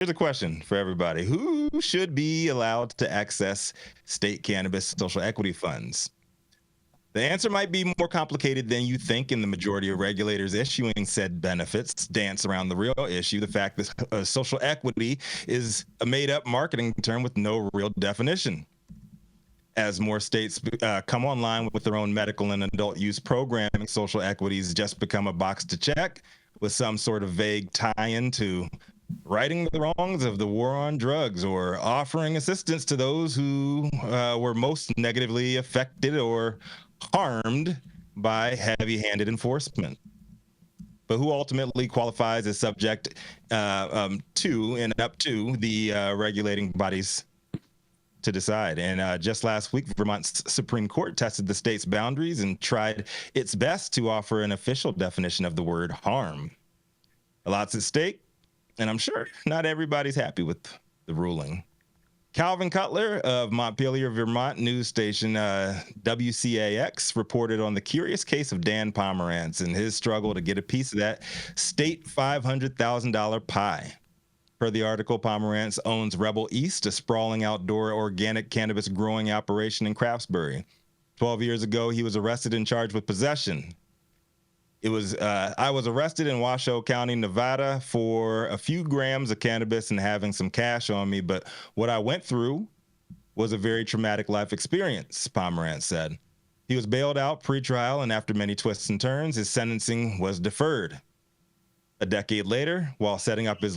Here's a question for everybody. Who should be allowed to access state cannabis social equity funds? The answer might be more complicated than you think, and the majority of regulators issuing said benefits dance around the real issue, the fact that social equity is a made-up marketing term with no real definition. As more states come online with their own medical and adult use programming, social equities just become a box to check with some sort of vague tie-in to righting the wrongs of the war on drugs or offering assistance to those who were most negatively affected or harmed by heavy-handed enforcement. But who ultimately qualifies as subject to and up to the regulating bodies to decide? And just last week, Vermont's Supreme Court tested the state's boundaries and tried its best to offer an official definition of the word harm. A lot's at stake, and I'm sure not everybody's happy with the ruling. Calvin Cutler of Montpelier, Vermont news station WCAX reported on the curious case of Dan Pomerantz and his struggle to get a piece of that state $500,000 pie. Per the article, Pomerantz owns Rebel East, a sprawling outdoor organic cannabis growing operation in Craftsbury. 12 years ago, he was arrested and charged with possession. I was arrested in Washoe County, Nevada for a few grams of cannabis and having some cash on me, but what I went through was a very traumatic life experience, Pomerantz said. He was bailed out pre-trial, and after many twists and turns, his sentencing was deferred. A decade later, while setting up his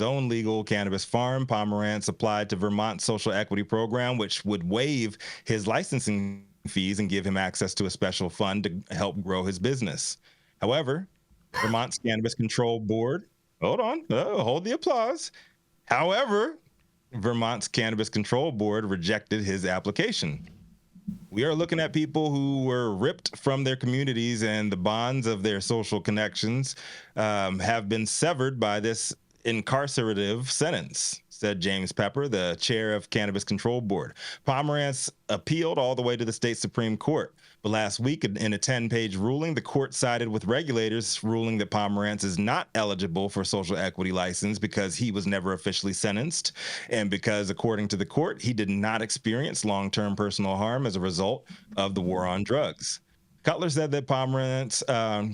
own legal cannabis farm, Pomerantz applied to Vermont's social equity program, which would waive his licensing fees and give him access to a special fund to help grow his business. However, Vermont's Cannabis Control Board, hold the applause. However, Vermont's Cannabis Control Board rejected his application. We are looking at people who were ripped from their communities, and the bonds of their social connections have been severed by this incarcerative sentence, said James Pepper, the chair of Cannabis Control Board. Pomerantz appealed all the way to the state Supreme Court. But last week, in a 10-page ruling, the court sided with regulators, ruling that Pomerantz is not eligible for social equity license because he was never officially sentenced, and because, according to the court, he did not experience long-term personal harm as a result of the war on drugs. Cutler said that Pomerantz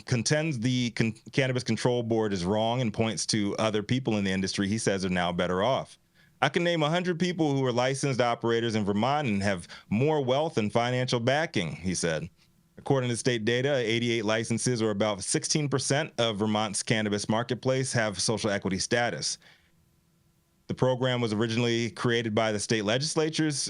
contends the Cannabis Control Board is wrong and points to other people in the industry he says are now better off. I can name 100 people who are licensed operators in Vermont and have more wealth and financial backing, he said. According to state data, 88 licenses, or about 16% of Vermont's cannabis marketplace, have social equity status. The program was originally created by the state legislators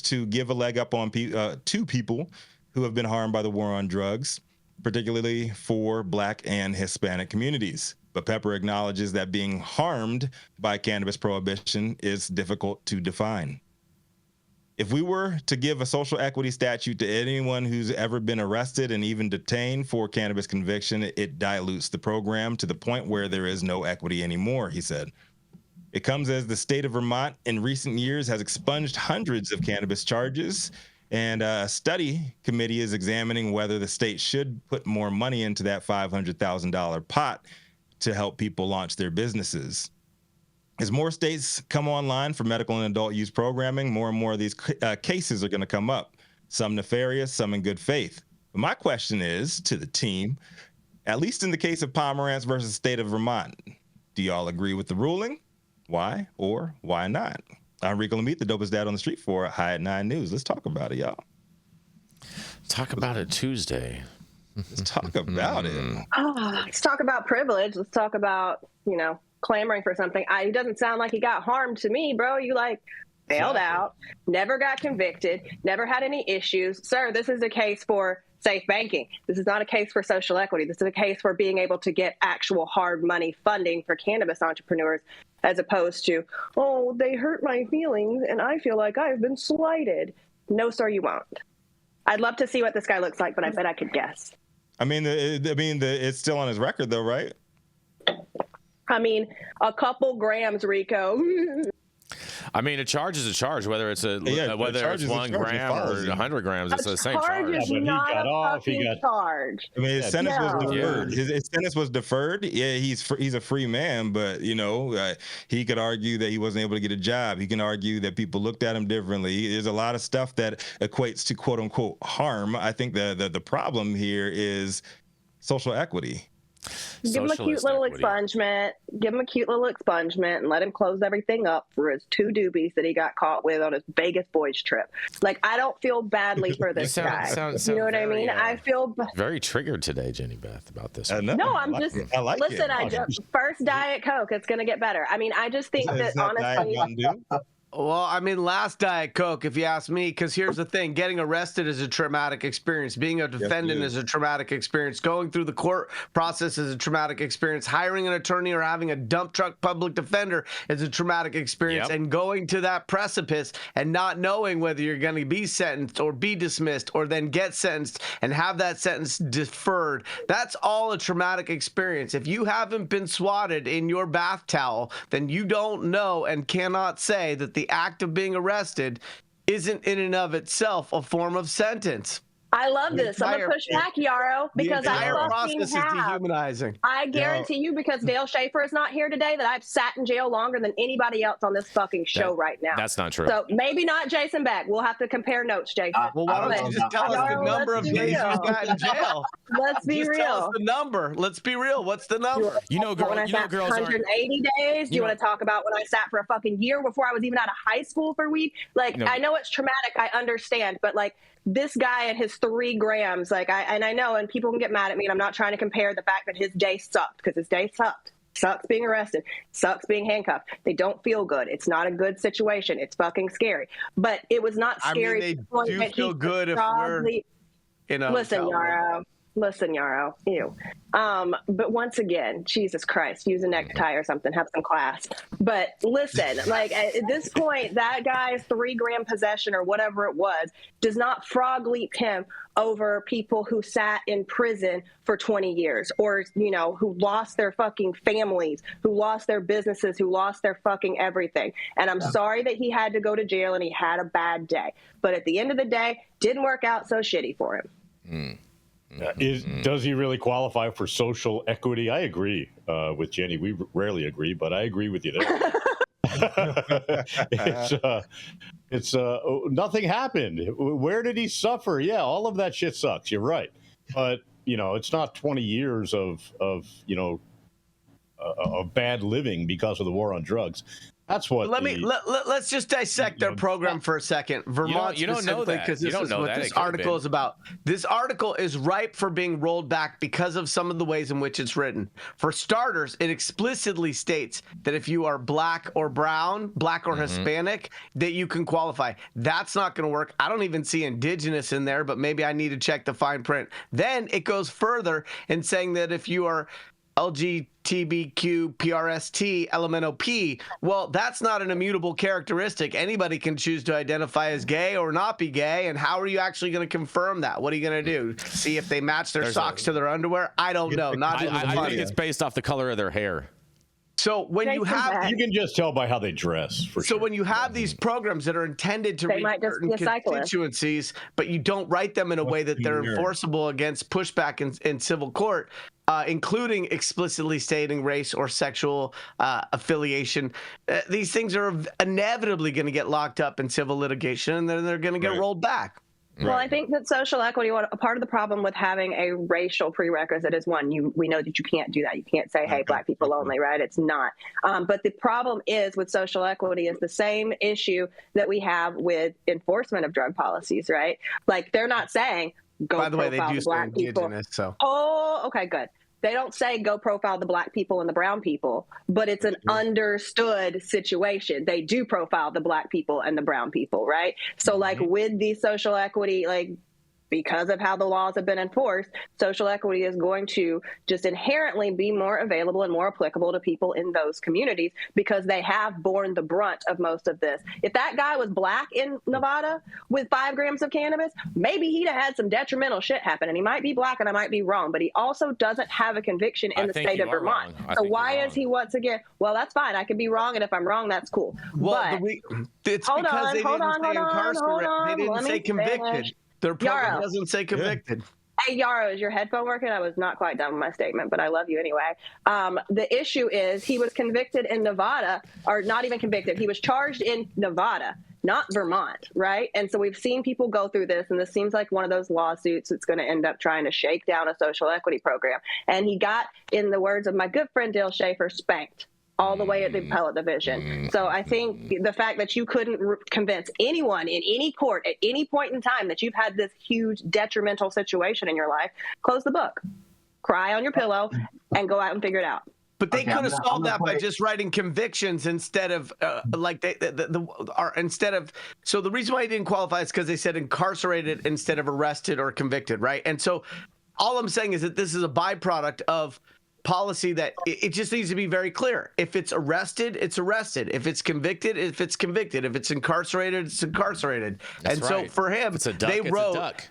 to give a leg up on to people who have been harmed by the war on drugs, particularly for Black and Hispanic communities. But Pepper acknowledges that being harmed by cannabis prohibition is difficult to define. If we were to give a social equity statute to anyone who's ever been arrested and even detained for cannabis conviction, it dilutes the program to the point where there is no equity anymore, he said. It comes as the state of Vermont in recent years has expunged hundreds of cannabis charges, and a study committee is examining whether the state should put more money into that $500,000 pot to help people launch their businesses. As more states come online for medical and adult use programming, more and more of these cases are going to come up, some nefarious, some in good faith. But my question is to the team, at least in the case of Pomerantz versus the state of Vermont, do y'all agree with the ruling? Why or why not? I'm Rico Lamitte, the dopest dad on the street for High at 9 News. Let's talk about it, y'all. Talk about it Tuesday. Let's talk about it. Let's talk about privilege. Let's talk about, clamoring for something. It doesn't sound like he got harmed to me, bro. You bailed out, never got convicted, never had any issues. Sir, this is a case for safe banking. This is not a case for social equity. This is a case for being able to get actual hard money funding for cannabis entrepreneurs, as opposed to, they hurt my feelings and I feel like I've been slighted. No, sir, you won't. I'd love to see what this guy looks like, but I bet I could guess. It's still on his record, though, right? A couple grams, Rico. I mean, a charge is a charge, whether it's a whether charge it's is a 1 charge. It gram or follows you. 100 grams. It's the same charge. Charge is Yeah, but he not got a off, he fucking got- charge. I mean, his sentence was No. deferred. His sentence was deferred. Yeah, he's a free man, but he could argue that he wasn't able to get a job. He can argue that people looked at him differently. There's a lot of stuff that equates to quote unquote harm. I think the problem here is social equity. Give him a cute little expungement. Give him a cute little expungement and let him close everything up for his 2 doobies that he got caught with on his Vegas boys trip. Like, I don't feel badly for this guy. You know what I mean? I feel very triggered today, Jenny Beth, about this. No, I'm just listen. First Diet Coke. It's gonna get better. I mean, I just think that honestly. Well, I mean, last Diet Coke, if you ask me, because here's the thing. Getting arrested is a traumatic experience. Being a defendant is a traumatic experience. Going through the court process is a traumatic experience. Hiring an attorney or having a dump truck public defender is a traumatic experience. And going to that precipice and not knowing whether you're going to be sentenced or be dismissed or then get sentenced and have that sentence deferred, that's all a traumatic experience. If you haven't been swatted in your bath towel, then you don't know and cannot say that the act of being arrested isn't in and of itself a form of sentence. I love this. I'm gonna push back, Yarrow, because I fucking process is dehumanizing. I guarantee you, because Dale Schaefer is not here today, that I've sat in jail longer than anybody else on this fucking show right now. That's not true. So maybe not Jason Beck. We'll have to compare notes, Jason. Well, why don't you just tell us the number of days you got in jail? Let's be real. Tell us the number. Let's be real. What's the number? Girls 180 days. Do you want to talk about when I sat for a fucking year before I was even out of high school for weed? Like, I know it's traumatic. I understand, but like, this guy and his 3 grams, I know, and people can get mad at me, and I'm not trying to compare the fact that his day sucked, because his day sucked. Sucks being arrested, sucks being handcuffed. They don't feel good. It's not a good situation. It's fucking scary. But it was not scary. I mean, they do feel good if we're in a Listen, Yarrow. Listen, Yarrow. Ew. But once again, Jesus Christ, use a necktie or something, have some class. But listen, like at this point, that guy's 3 gram possession or whatever it was does not frog leap him over people who sat in prison for 20 years or, who lost their fucking families, who lost their businesses, who lost their fucking everything. And I'm sorry that he had to go to jail and he had a bad day. But at the end of the day, didn't work out so shitty for him. Does he really qualify for social equity? I agree with Jenny. We rarely agree, but I agree with you there. It's nothing happened. Where did he suffer? Yeah, all of that shit sucks. You're right, but it's not 20 years of bad living because of the war on drugs. That's what. Let's just dissect their program for a second. Vermont, you don't know that, because this is what this article is about. This article is ripe for being rolled back because of some of the ways in which it's written. For starters, it explicitly states that if you are black or brown, black or Hispanic, that you can qualify. That's not going to work. I don't even see indigenous in there, but maybe I need to check the fine print. Then it goes further in saying that if you are LGBTQ, PRST, LMNOP. Well, that's not an immutable characteristic. Anybody can choose to identify as gay or not be gay. And how are you actually going to confirm that? What are you going to do? See if they match their socks to their underwear? I don't know. I think it's based off the color of their hair. So when you can just tell by how they dress. So when you have these programs that are intended to reach certain constituencies, but you don't write them in a way that they're enforceable against pushback in civil court, including explicitly stating race or sexual affiliation, these things are inevitably going to get locked up in civil litigation, and then they're going to get rolled back. Well, I think that social equity, a part of the problem with having a racial prerequisite is we know that you can't do that. You can't say, hey, black people only, right? It's not. But the problem is with social equity is the same issue that we have with enforcement of drug policies, right? Like they're not saying go By the way, they do the black people. So. Oh, okay, good. They don't say go profile the black people and the brown people, but it's an understood situation. They do profile the black people and the brown people, right? So like with the social equity, like because of how the laws have been enforced, social equity is going to just inherently be more available and more applicable to people in those communities because they have borne the brunt of most of this. If that guy was black in Nevada with 5 grams of cannabis, maybe he'd have had some detrimental shit happen. And he might be black and I might be wrong, but he also doesn't have a conviction in the state of Vermont. So why is he once again? Well, that's fine. I could be wrong. And if I'm wrong, that's cool. Well, it's because they didn't say incarcerated. They didn't say convicted. Their program doesn't say convicted. Hey, Yarrow, is your headphone working? I was not quite done with my statement, but I love you anyway. The issue is he was convicted in Nevada, or not even convicted. He was charged in Nevada, not Vermont, right? And so we've seen people go through this, and this seems like one of those lawsuits that's going to end up trying to shake down a social equity program. And he got, in the words of my good friend Dills Schaefer, spanked all the way at the appellate division. So I think the fact that you couldn't convince anyone in any court at any point in time that you've had this huge detrimental situation in your life, close the book, cry on your pillow, and go out and figure it out. But they could have solved that by just writing convictions instead of instead of. So the reason why he didn't qualify is because they said incarcerated instead of arrested or convicted, right? And so all I'm saying is that this is a byproduct of policy that it just needs to be very clear. If it's arrested, it's arrested. If it's convicted, if it's convicted. If it's incarcerated, it's incarcerated. That's and right. So for him, it's a duck, they wrote. A duck.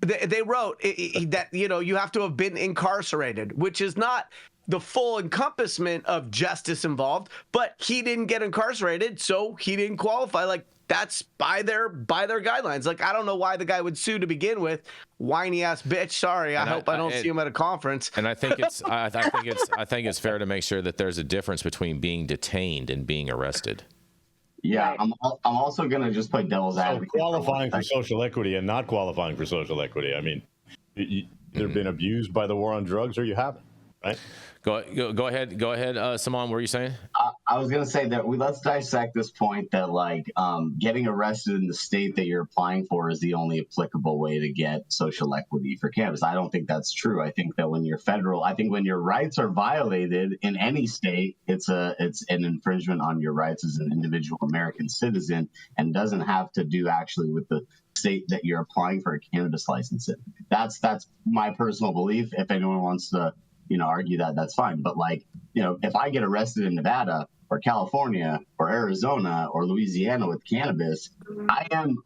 They wrote that you have to have been incarcerated, which is not the full encompassment of justice involved. But he didn't get incarcerated, so he didn't qualify. Like that's by their guidelines. Like I don't know why the guy would sue to begin with. Whiny ass bitch. Sorry, I hope I don't see him at a conference. And I think I think it's fair to make sure that there's a difference between being detained and being arrested. Yeah, I'm also going to just play devil's advocate. Qualifying for social equity and not qualifying for social equity. I mean, they've been abused by the war on drugs, or you haven't, right? Go ahead, Saman. What were you saying? I was going to say that let's dissect this point that getting arrested in the state that you're applying for is the only applicable way to get social equity for cannabis. I don't think that's true. I think that when your rights are violated in any state, it's an infringement on your rights as an individual American citizen and doesn't have to do actually with the state that you're applying for a cannabis license in. That's my personal belief. If anyone wants to argue that, that's fine. But if I get arrested in Nevada or California or Arizona or Louisiana with cannabis, I am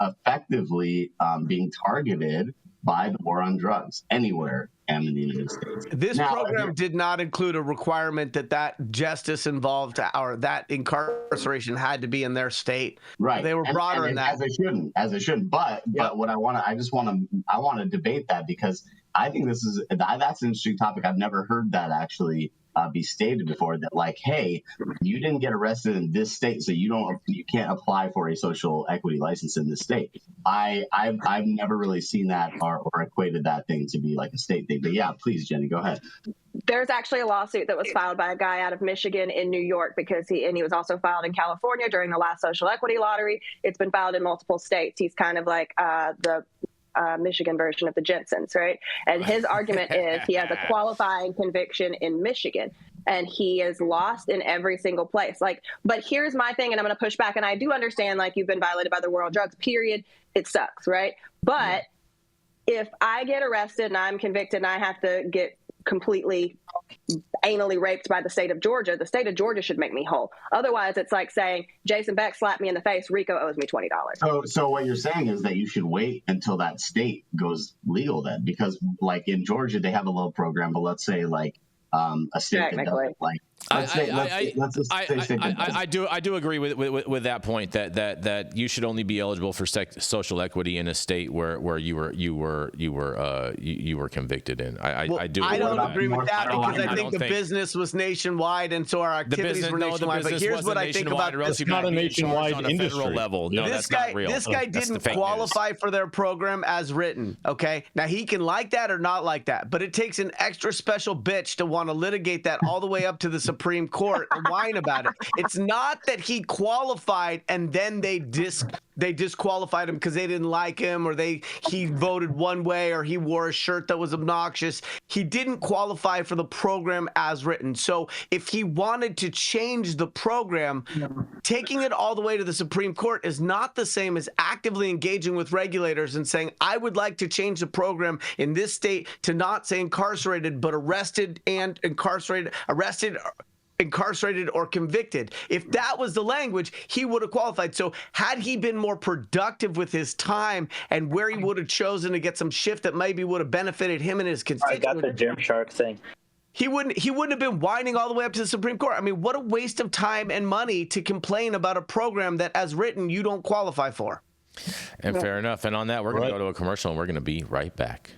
effectively being targeted by the war on drugs anywhere in the United States. This program did not include a requirement that justice involved or that incarceration had to be in their state. Right. They were broader in that. As it shouldn't. But what I want to debate that because I think that's an interesting topic. I've never heard that actually be stated before, that hey, you didn't get arrested in this state, so you can't apply for a social equity license in this state. I've never really seen that or equated that thing to be like a state thing. But yeah, please, Jenny, go ahead. There's actually a lawsuit that was filed by a guy out of Michigan in New York because he was also filed in California during the last social equity lottery. It's been filed in multiple states. He's kind of like the Michigan version of the Jensens, right? And his argument is he has a qualifying conviction in Michigan and he is lost in every single place. But here's my thing, and I'm going to push back. And I do understand, you've been violated by the war on drugs, period. It sucks, right? But if I get arrested and I'm convicted and I have to get completely anally raped by the state of Georgia should make me whole. Otherwise, it's like saying Jason Beck slapped me in the face, Rico owes me $20. So what you're saying is that you should wait until that state goes legal then, because in Georgia they have a little program, but let's say a state that doesn't I do agree with that point that you should only be eligible for social equity in a state where you were convicted in. I don't agree with that because I think the business was nationwide and so our activities were nationwide. But here's what I think about this: it's not a nationwide on a federal level. No, that's not real. This guy didn't qualify for their program as written. Okay, now he can like that or not like that, but it takes an extra special bitch to want to litigate that all the way up to the Supreme Court and whine about it. It's not that he qualified and then they they disqualified him because they didn't like him, or he voted one way, or he wore a shirt that was obnoxious. He didn't qualify for the program as written. So if he wanted to change the program, taking it all the way to the Supreme Court is not the same as actively engaging with regulators and saying, I would like to change the program in this state to not say incarcerated, but arrested and incarcerated, incarcerated or convicted. If that was the language, he would have qualified. So had he been more productive with his time and where he would have chosen to get some shift that maybe would have benefited him and his constituents, I got the Gymshark thing. he wouldn't have been whining all the way up to the Supreme Court. I mean, what a waste of time and money to complain about a program that, as written, you don't qualify for. And fair enough. And on that, we're going to go to a commercial, and we're going to be right back.